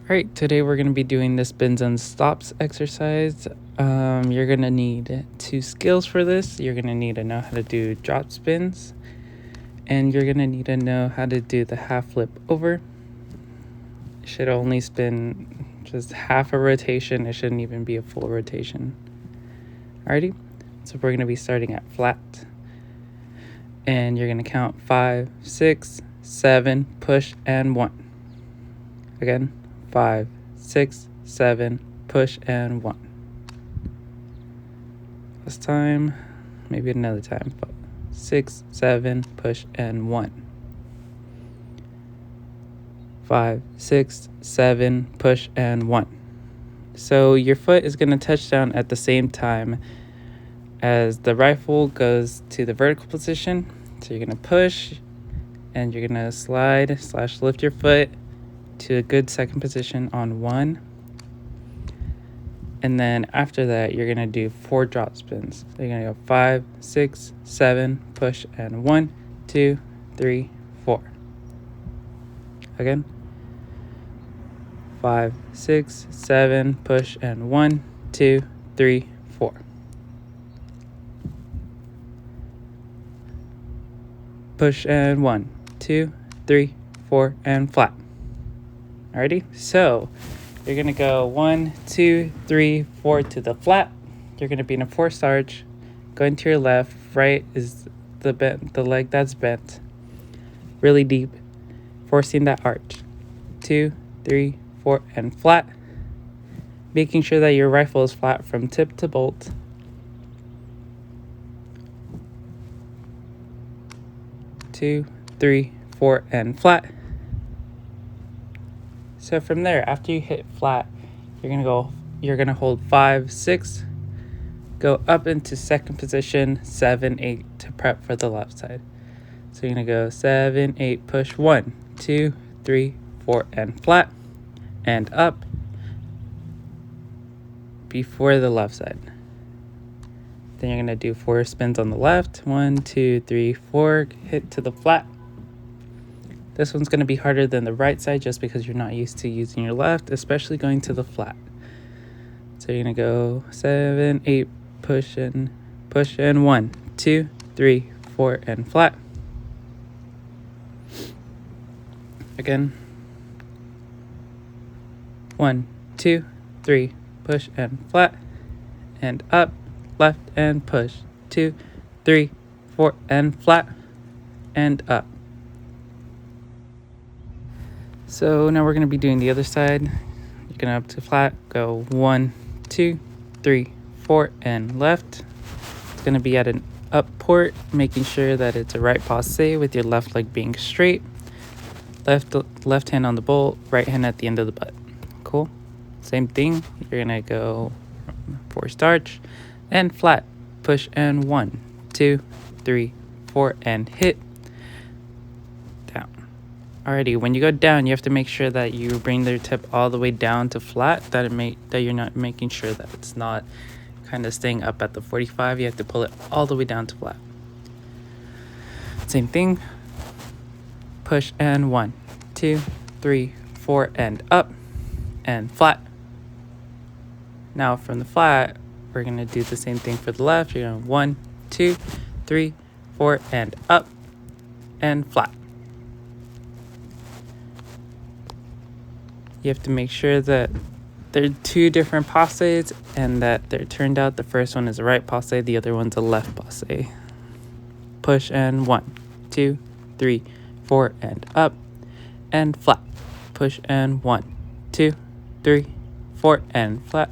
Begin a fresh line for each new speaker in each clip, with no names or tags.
Alright, today we're going to be doing the spins and stops exercise. You're going to need 2 skills for this. You're going to need to know how to do drop spins, and you're going to need to know how to do the half flip over. It should only spin just half a rotation. It shouldn't even be a full rotation. Alrighty, so we're going to be starting at flat, and you're going to count 5, 6, 7, push, and 1. Again, 5, 6, 7, push, and 1. This time, maybe another time. 6, 7, push, and 1. 5, 6, 7, push, and 1. So your foot is going to touch down at the same time as the rifle goes to the vertical position. So you're going to push, and you're going to slide / lift your foot to a good second position on 1. And then after that, you're going to do 4 drop spins. So you're going to go 5, 6, 7, push, and 1, 2, 3, 4. Again. 5, 6, 7, push, and 1, 2, 3, 4. Push and 1, 2, 3, 4, and flat. Alrighty, so you're gonna go 1, 2, 3, 4 to the flat. You're gonna be in a forced arch. Going to your left, right is the leg that's bent, really deep, forcing that arch. 2, 3, 4, and flat. Making sure that your rifle is flat from tip to bolt. Two, 3, 4, and flat. So from there, after you hit flat, you're gonna hold 5, 6, go up into second position, 7, 8 to prep for the left side. So you're gonna go 7, 8, push, 1, 2, 3, 4, and flat, and up before the left side. Then you're gonna do 4 spins on the left, 1, 2, 3, 4, hit to the flat. This one's going to be harder than the right side just because you're not used to using your left, especially going to the flat. So you're going to go 7, 8, push, and 1, 2, 3, 4, and flat. Again. 1, 2, 3, push, and flat. And up, left, and push. 2, 3, 4, and flat. And up. So now we're going to be doing the other side. You're going to up to flat, go 1, 2, 3, 4, and left. It's going to be at an up port, making sure that it's a right passe with your left leg being straight. Left hand on the bolt, right hand at the end of the butt. Cool. Same thing. You're going to go forced arch and flat, push, and 1, 2, 3, 4, and hit. Alrighty, when you go down, you have to make sure that you bring the tip all the way down to flat, that you're not making sure that it's not kind of staying up at the 45. You have to pull it all the way down to flat. Same thing. Push and 1, 2, 3, 4, and up and flat. Now from the flat, we're going to do the same thing for the left. You're going 1, 2, 3, 4, and up and flat. You have to make sure that they're 2 different passes and that they're turned out. The first one is a right passe, the other one's a left passe. Push and 1, 2, 3, 4, and up and flat. Push and 1, 2, 3, 4, and flat.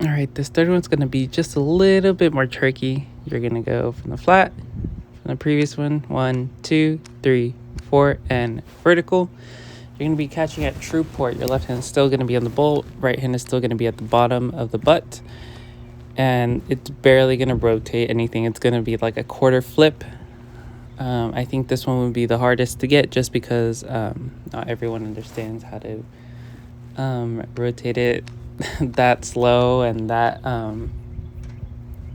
Alright, this third one's going to be just a little bit more tricky. You're going to go from the flat, from the previous one, 1, 2, 3, 4, and vertical. You're going to be catching at true port. Your left hand is still going to be on the bolt. Right hand is still going to be at the bottom of the butt. And it's barely going to rotate anything. It's going to be like a quarter flip. I think this one would be the hardest to get just because not everyone understands how to rotate it that slow and that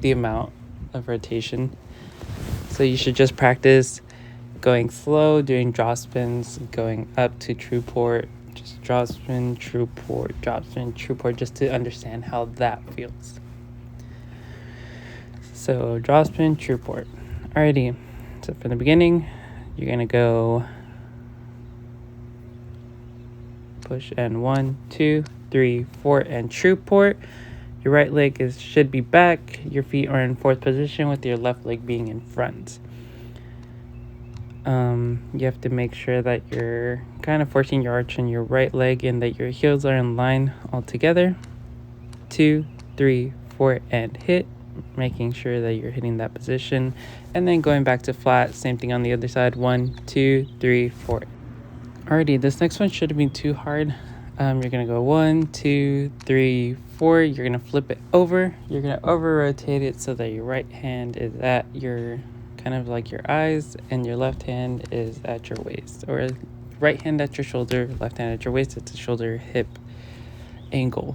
the amount of rotation. So you should just practice going slow, doing drop spins, going up to true port, Just drop spin, true port, drop spin, true port, just to understand how that feels. So drop spin, true port. Alrighty, so from the beginning, you're gonna go push and 1, 2, 3, 4, and true port. Your right leg should be back. Your feet are in 4th position with your left leg being in front. You have to make sure that you're kind of forcing your arch on your right leg and that your heels are in line all together. 2, 3, 4, and hit, making sure that you're hitting that position. And then going back to flat, same thing on the other side. 1, 2, 3, 4. Alrighty, this next one shouldn't be too hard. You're gonna go 1, 2, 3, 4. You're gonna flip it over. You're gonna over rotate it so that your right hand is at your kind of like your eyes and your left hand is at your waist, or right hand at your shoulder, left hand at your waist. It's a shoulder hip angle.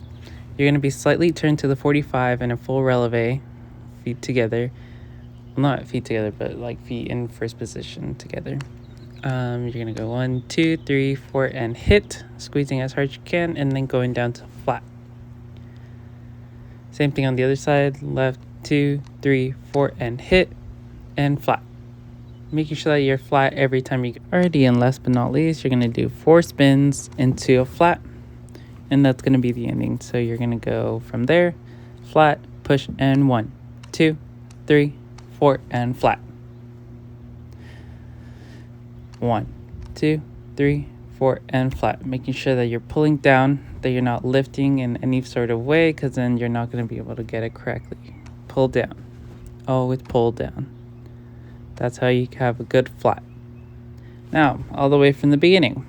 You're gonna be slightly turned to the 45 in a full releve, feet together. Well, not feet together, but like feet in first position together. You're gonna go 1, 2, 3, 4, and hit, squeezing as hard as you can, and then going down to flat. Same thing on the other side, left, 2, 3, 4, and hit, and flat. Making sure that you're flat every time you go. Alrighty, and last but not least, you're gonna do 4 spins into a flat, and that's gonna be the ending. So you're gonna go from there, flat, push, and 1, 2, 3, 4, and flat. 1, 2, 3, 4, and flat. Making sure that you're pulling down, that you're not lifting in any sort of way, because then you're not going to be able to get it correctly. Pull down. Always pull down. That's how you have a good flat. Now, all the way from the beginning.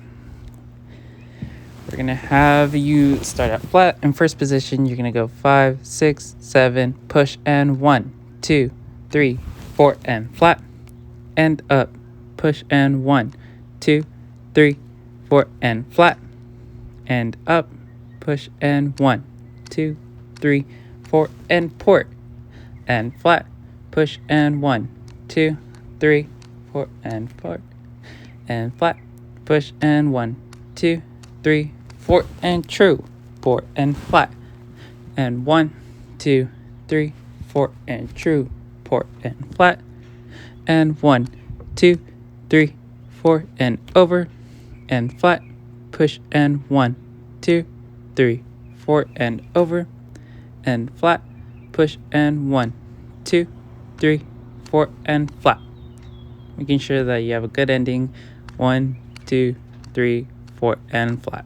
We're going to have you start at flat. In first position, you're going to go 5, 6, 7, push, and 1, 2, 3, 4, and flat, and up. Push and 1, 2, 3, 4, and flat, and up. Push and 1, 2, 3, 4, and port, and flat. Push and 1, 2, 3, 4, and port, and flat. Push and 1, 2, 3, 4, and true. Port and flat, and 1, 2, 3, 4, and true. Port and flat, and 1, 2, 3, 4, and over, and flat. Push and 1, 2, 3, 4, and over, and flat. Push and 1, 2, 3, 4, and flat. Making sure that you have a good ending. 1, 2, 3, 4, and flat.